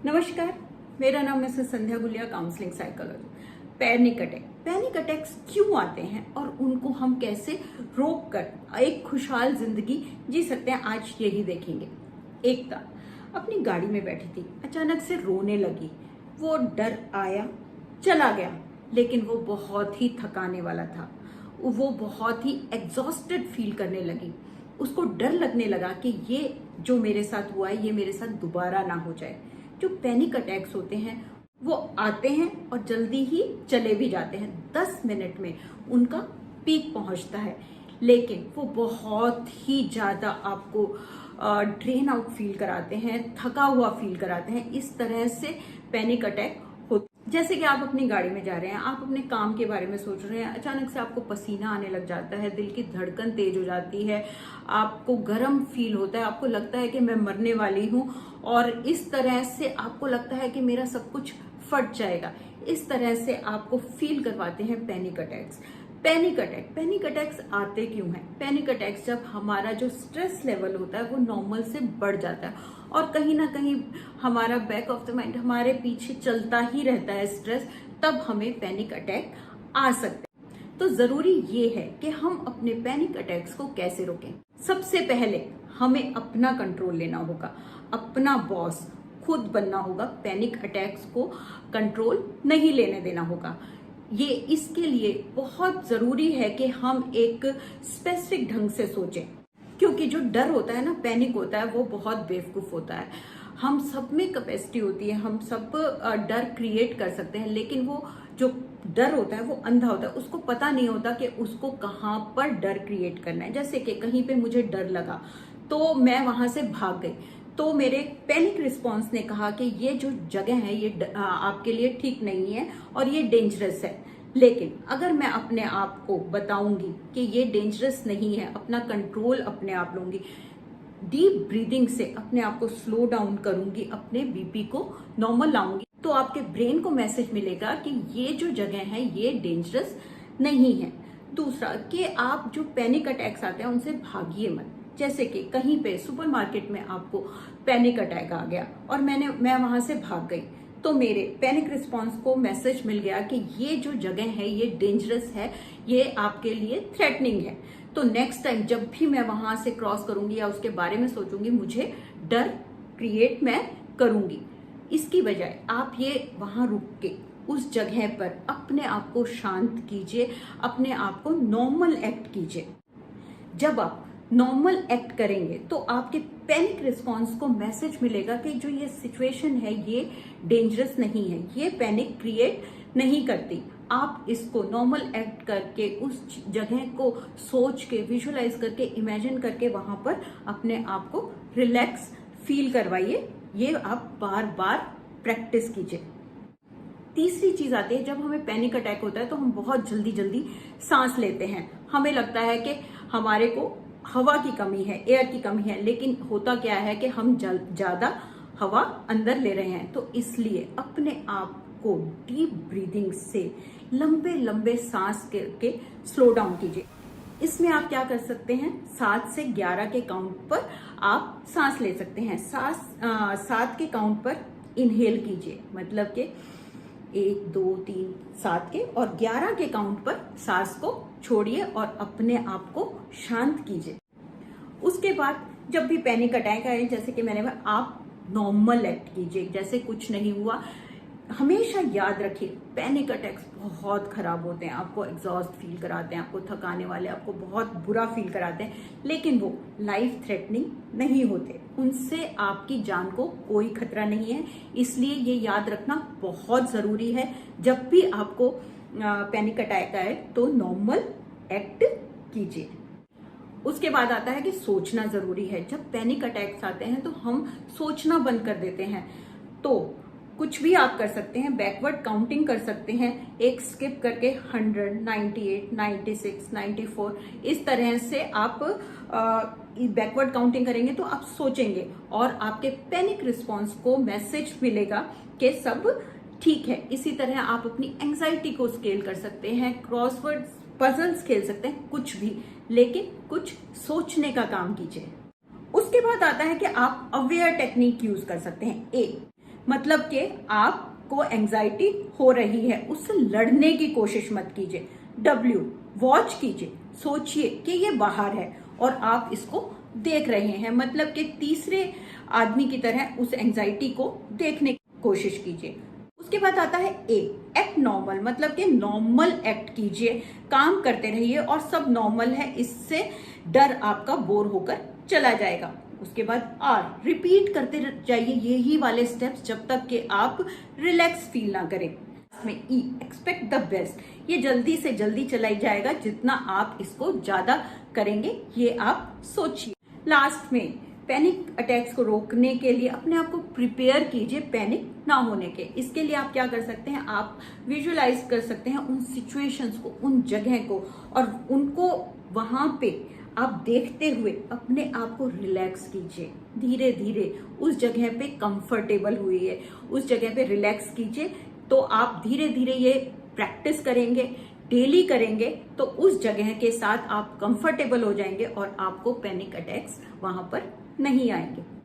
नमस्कार, मेरा नाम है Sandhya Gulia, counselling psychology. Panic attacks क्यों आते हैं और उनको हम कैसे रोक कर एक खुशहाल जिंदगी जी सकते हैं, आज यही देखेंगे। एकता अपनी गाड़ी में बैठी थी, अचानक से रोने लगी। वो डर आया, चला गया, लेकिन वो बहुत ही थकाने वाला था। वो बहुत ही एग्जॉस्टेड फील करने लगी। उसको डर लगने लगा कि ये जो मेरे साथ हुआ है ये मेरे साथ दोबारा ना हो जाए। जो पैनिक अटैक्स होते हैं वो आते हैं और जल्दी ही चले भी जाते हैं। 10 मिनट में उनका पीक पहुंचता है, लेकिन वो बहुत ही ज्यादा आपको ड्रेन आउट फील कराते हैं, थका हुआ फील कराते हैं। इस तरह से पैनिक अटैक होते, जैसे कि आप अपनी गाड़ी में जा रहे हैं, आप अपने काम के बारे में सोच रहे हैं, अचानक से आपको पसीना आने लग जाता है, दिल की धड़कन तेज हो जाती है, आपको गर्म फील होता है, आपको लगता है कि मैं मरने वाली हूं और इस तरह से आपको लगता है कि मेरा सब कुछ फट जाएगा। इस तरह से आपको फील करवाते हैं पैनिक अटैक्स। पैनिक अटैक्स आते क्यों हैं? पैनिक अटैक्स जब हमारा जो स्ट्रेस लेवल होता है वो नॉर्मल से बढ़ जाता है और कहीं ना कहीं हमारा बैक ऑफ द माइंड हमारे पीछे चलता ही रहता है स्ट्रेस, तब हमें पैनिक अटैक आ सकते हैं। तो जरूरी ये है कि हम अपने पैनिक अटैक्स को कैसे रोकें। सबसे पहले हमें अपना कंट्रोल लेना होगा, अपना बॉस खुद बनना होगा। पैनिक अटैक्स को कंट्रोल नहीं लेने देना होगा। ये इसके लिए बहुत जरूरी है कि हम एक स्पेसिफिक ढंग से सोचें, क्योंकि जो डर होता है ना, पैनिक होता है, वो बहुत बेवकूफ होता है। हम सब में कैपेसिटी होती है, हम सब डर क्रिएट कर सकते हैं, लेकिन वो जो डर होता है वो अंधा होता है। उसको पता नहीं होता कि उसको कहाँ पर डर क्रिएट करना है। जैसे कि कहीं पे मुझे डर लगा तो मैं वहां से भाग गई, तो मेरे पैनिक रिस्पॉन्स ने कहा कि ये जो जगह है ये आपके लिए ठीक नहीं है और ये डेंजरस है। लेकिन अगर मैं अपने आप को बताऊंगी कि ये डेंजरस नहीं है, अपना कंट्रोल अपने आप लूंगी, डीप ब्रीदिंग से अपने आप को स्लो डाउन करूंगी, अपने बीपी को नॉर्मल लाऊंगी, तो आपके ब्रेन को मैसेज मिलेगा कि ये जो जगह है ये डेंजरस नहीं है। दूसरा कि आप जो पैनिक अटैक्स आते हैं उनसे भागिए मत। जैसे कि कहीं पे सुपरमार्केट में आपको पैनिक अटैक आ गया और मैं वहां से भाग गई, तो मेरे पैनिक रिस्पॉन्स को मैसेज मिल गया कि ये जो जगह है ये डेंजरस है, ये आपके लिए थ्रेटनिंग है। तो नेक्स्ट टाइम जब भी मैं वहां से क्रॉस करूंगी या उसके बारे में सोचूंगी, मुझे डर क्रिएट मैं करूंगी। इसकी बजाय आप ये वहां रुक के उस जगह पर अपने आप को शांत कीजिए, अपने आप को नॉर्मल एक्ट कीजिए। जब आप नॉर्मल एक्ट करेंगे तो आपके पैनिक रिस्पॉन्स को मैसेज मिलेगा कि जो ये सिचुएशन है ये डेंजरस नहीं है, ये पैनिक क्रिएट नहीं करती। आप इसको नॉर्मल एक्ट करके उस जगह को सोच के, विजुअलाइज करके, इमेजिन करके वहां पर अपने आप को रिलैक्स फील करवाइए। ये आप बार बार प्रैक्टिस कीजिए। तीसरी चीज आती है, जब हमें पैनिक अटैक होता है तो हम बहुत जल्दी सांस लेते हैं। हमें लगता है कि हमारे को हवा की कमी है, एयर की कमी है, लेकिन होता क्या है कि हम ज्यादा हवा अंदर ले रहे हैं। तो इसलिए अपने आप को डीप ब्रीदिंग से लंबे लंबे सांस करके स्लो डाउन कीजिए। इसमें आप क्या कर सकते हैं, 7 से 11 के काउंट पर आप सांस ले सकते हैं। 7 के काउंट पर इनहेल कीजिए, मतलब कि 1 2 3 7 के, और 11 के काउंट पर सांस को छोड़िए और अपने आप को शांत कीजिए। उसके बाद जब भी पैनिक अटैक आए, जैसे कि मैंने कहा, आप नॉर्मल एक्ट कीजिए जैसे कुछ नहीं हुआ। हमेशा याद रखिए, पैनिक अटैक्स बहुत खराब होते हैं, आपको एग्जॉस्ट फील कराते हैं, आपको थकाने वाले, आपको बहुत बुरा फील कराते हैं, लेकिन वो लाइफ थ्रेटनिंग नहीं होते। उनसे आपकी जान को कोई खतरा नहीं है। इसलिए ये याद रखना बहुत जरूरी है। जब भी आपको पैनिक अटैक आए तो नॉर्मल एक्ट कीजिए। उसके बाद आता है कि सोचना जरूरी है। जब पैनिक अटैक्स आते हैं तो हम सोचना बंद कर देते हैं। तो कुछ भी आप कर सकते हैं, बैकवर्ड काउंटिंग कर सकते हैं, एक स्किप करके 100, 98, 96, 94, इस तरह से आप बैकवर्ड काउंटिंग करेंगे तो आप सोचेंगे और आपके पैनिक रिस्पॉन्स को मैसेज मिलेगा कि सब ठीक है। इसी तरह आप अपनी एंजाइटी को स्केल कर सकते हैं, क्रॉसवर्ड पजल्स खेल सकते हैं, कुछ भी, लेकिन कुछ सोचने का काम कीजिए। उसके बाद आता है कि आप अवेयर टेक्निक यूज कर सकते हैं। मतलब कि आपको एंजाइटी हो रही है, उससे लड़ने की कोशिश मत कीजिए। W, वॉच कीजिए, सोचिए कि ये बाहर है और आप इसको देख रहे हैं, मतलब कि तीसरे आदमी की तरह उस एंजाइटी को देखने की कोशिश कीजिए। उसके बाद आता है ए, एक्ट नॉर्मल, मतलब कि नॉर्मल एक्ट कीजिए, काम करते रहिए और सब नॉर्मल है, इससे डर आपका बोर होकर चला जाएगा। उसके बाद आर, रिपीट करते जाइए यही वाले स्टेप्स जब तक कि आप रिलैक्स फील ना करें। में ई, एक्सपेक्ट द बेस्ट, ये जल्दी से जल्दी चला जाएगा, जितना आप इसको ज्यादा करेंगे ये आप सोचिए। लास्ट में पैनिक अटैक्स को रोकने के लिए अपने आप को प्रिपेयर कीजिए पैनिक ना होने के। इसके लिए आप क्या कर सकते हैं, आप विजुअलाइज कर सकते हैं उन सिचुएशंस को, उन जगह को, और उनको वहां पे आप देखते हुए अपने आप को रिलैक्स कीजिए। धीरे धीरे उस जगह पे कंफर्टेबल हुई है, उस जगह पे रिलैक्स कीजिए। तो आप धीरे धीरे ये प्रैक्टिस करेंगे, डेली करेंगे, तो उस जगह के साथ आप कंफर्टेबल हो जाएंगे और आपको पैनिक अटैक्स वहां पर नहीं आएंगे।